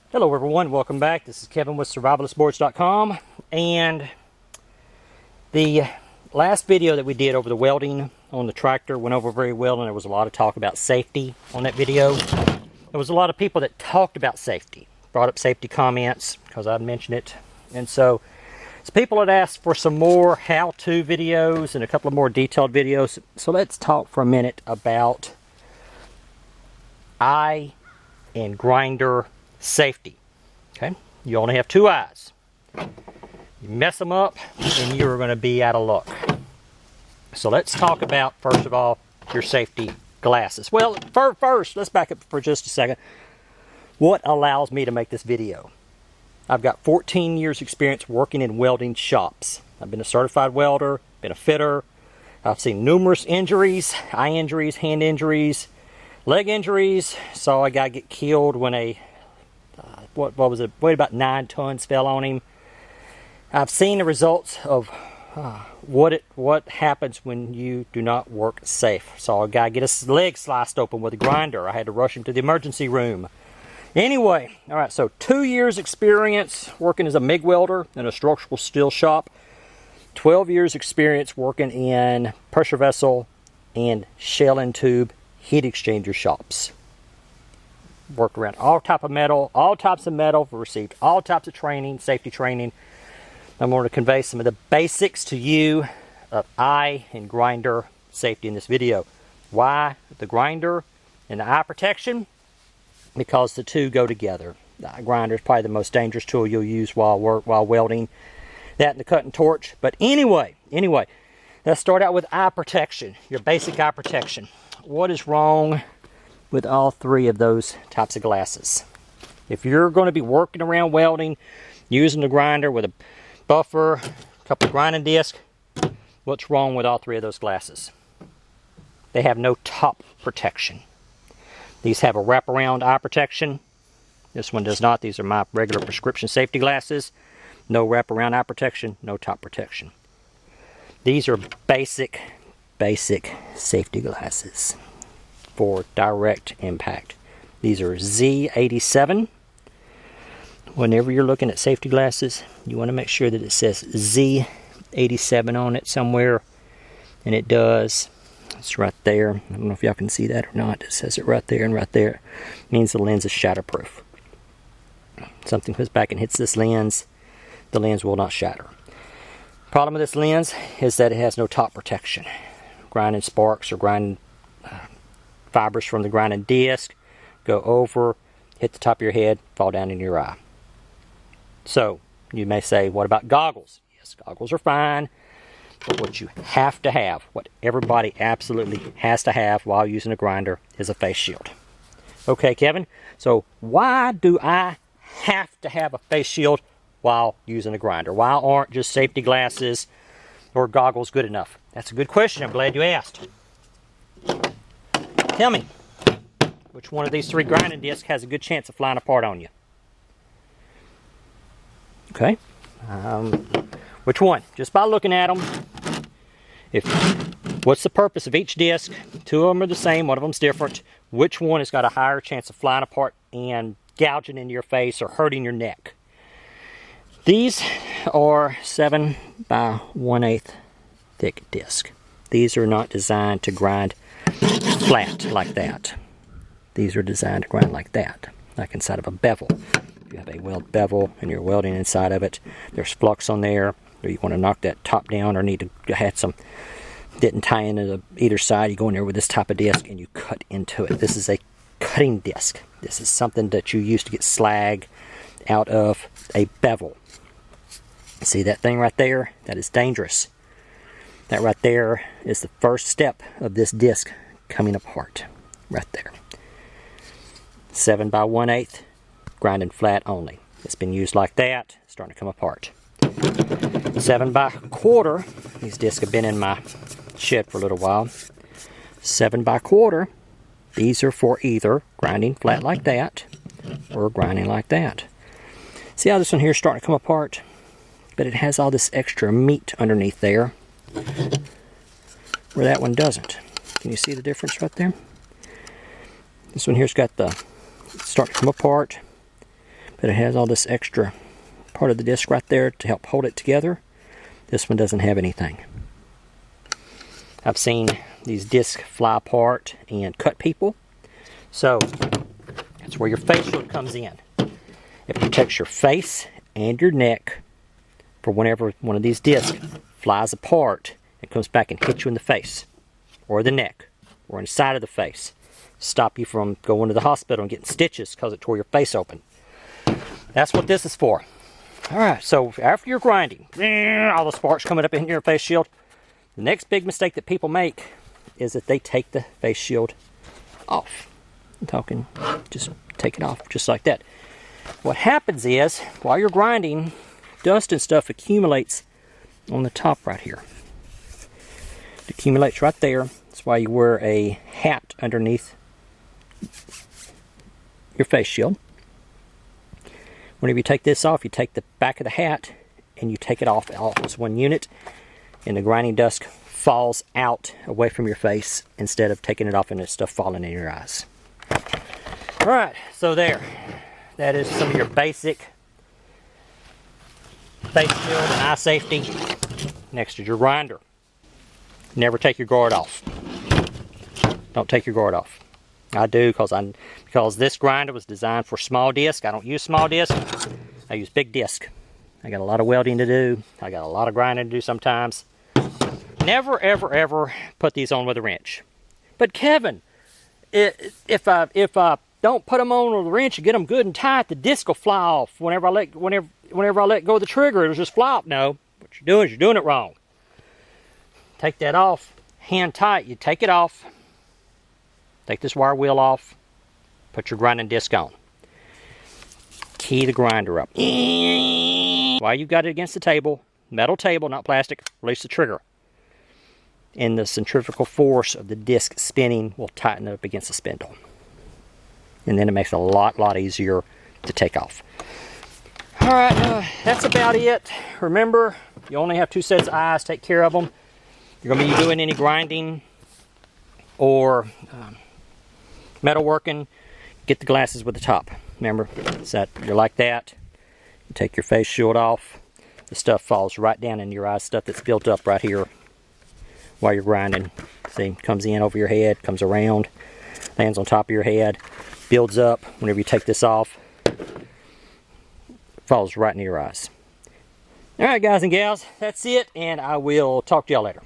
Hello everyone, welcome back. This is Kevin with survivalistboards.com, and the last video that we did over the welding on the tractor went over very well, and there was a lot of talk about safety on that video. There was a lot of people that talked about safety, brought up safety comments because I'd mentioned it, and so people had asked for some more how-to videos and a couple of more detailed videos. So let's talk for a minute about eye and grinder safety. Okay, you only have two eyes. You mess them up and you're going to be out of luck. So let's talk about, first of all, your safety glasses. Well, first, let's back up for just a second. What allows me to make this video? I've got 14 years experience working in welding shops. I've been a certified welder, been a fitter. I've seen numerous injuries, eye injuries, hand injuries, leg injuries. Saw a guy get killed when a what was it? Weighed about 9 tons fell on him. I've seen the results of what happens when you do not work safe. Saw a guy get his leg sliced open with a grinder. I had to rush him to the emergency room. Anyway, all right. So 2 years experience working as a MIG welder in a structural steel shop. 12 years experience working in pressure vessel and shell and tube heat exchanger shops. Worked around all types of metal, received all types of training, safety training. I'm going to convey some of the basics to you of eye and grinder safety in this video. Why the grinder and the eye protection? Because the two go together. The eye grinder is probably the most dangerous tool you'll use while welding. That and the cutting torch. But anyway, let's start out with eye protection. Your basic eye protection. What is wrong with all three of those types of glasses? If you're going to be working around welding, using the grinder with a buffer, a couple of grinding discs, what's wrong with all three of those glasses? They have no top protection. These have a wraparound eye protection. This one does not. These are my regular prescription safety glasses. No wraparound eye protection, no top protection. These are basic safety glasses for direct impact. These are Z87. Whenever you're looking at safety glasses, you want to make sure that it says Z87 on it somewhere, and it does. It's right there. I don't know if y'all can see that or not. It says it right there and right there. It means the lens is shatterproof. Something comes back and hits this lens, the lens will not shatter. Problem with this lens is that it has no top protection. Grinding sparks or grinding fibers from the grinding disc go over, hit the top of your head, fall down in your eye. So you may say, what about goggles? Yes, goggles are fine, but what you have to have, what everybody absolutely has to have while using a grinder, is a face shield. Okay, Kevin, so why do I have to have a face shield while using a grinder? Why aren't just safety glasses or goggles good enough? That's a good question. I'm glad you asked. Tell me, which one of these three grinding discs has a good chance of flying apart on you? Okay. Which one? Just by looking at them. What's the purpose of each disc? Two of them are the same, one of them's different. Which one has got a higher chance of flying apart and gouging into your face or hurting your neck? These are 7 by 1/8 thick disc. These are not designed to grind flat like that. These are designed to grind like that, like inside of a bevel. If you have a weld bevel and you're welding inside of it, there's flux on there, or you want to knock that top down or need to have some, didn't tie into either side, you go in there with this type of disc and you cut into it. This is a cutting disc. This is something that you use to get slag out of a bevel. See that thing right there? That is dangerous. That right there is the first step of this disc coming apart. Right there. 7 by 1/8, grinding flat only. It's been used like that, it's starting to come apart. 7 by 1/4, these discs have been in my shed for a little while. 7 by 1/4, these are for either grinding flat like that or grinding like that. See how this one here is starting to come apart? But it has all this extra meat underneath there, where that one doesn't. Can you see the difference right there? This one here's got the, it's starting to come apart, but it has all this extra part of the disc right there to help hold it together. This one doesn't have anything. I've seen these discs fly apart and cut people. So that's where your face shield comes in. It protects your face and your neck for whenever one of these discs flies apart and comes back and hits you in the face or the neck or inside of the face. Stop you from going to the hospital and getting stitches because it tore your face open. That's what this is for. Alright, so after you're grinding, all the sparks coming up in your face shield, the next big mistake that people make is that they take the face shield off. I'm talking, just take it off just like that. What happens is, while you're grinding, dust and stuff accumulates on the top right here. It accumulates right there. That's why you wear a hat underneath your face shield. Whenever you take this off, you take the back of the hat and you take it off all as one unit, and the grinding dust falls out away from your face instead of taking it off and it's stuff falling in your eyes. Alright, so there. That is some of your basic face shield and eye safety. Next is your grinder. Never take your guard off. Don't take your guard off. I do because this grinder was designed for small disc. I don't use small disc. I use big disc. I got a lot of welding to do. I got a lot of grinding to do sometimes. Never, ever, ever put these on with a wrench. But Kevin, if I don't put them on with a wrench and get them good and tight, the disc will fly off. Whenever I let go of the trigger, it'll just fly off. No, what you're doing is you're doing it wrong. Take that off, hand tight. You take it off. Take this wire wheel off. Put your grinding disc on. Key the grinder up. While you've got it against the table, metal table, not plastic, release the trigger. And the centrifugal force of the disc spinning will tighten it up against the spindle. And then it makes it a lot easier to take off. Alright, that's about it. Remember, you only have 2 sets of eyes. Take care of them. You're going to be doing any grinding or metalworking, get the glasses with the top. Remember, you're like that. You take your face shield off. The stuff falls right down in your eyes. Stuff that's built up right here while you're grinding. See, comes in over your head, comes around, lands on top of your head, builds up. Whenever you take this off, falls right into your eyes. Alright guys and gals, that's it, and I will talk to y'all later.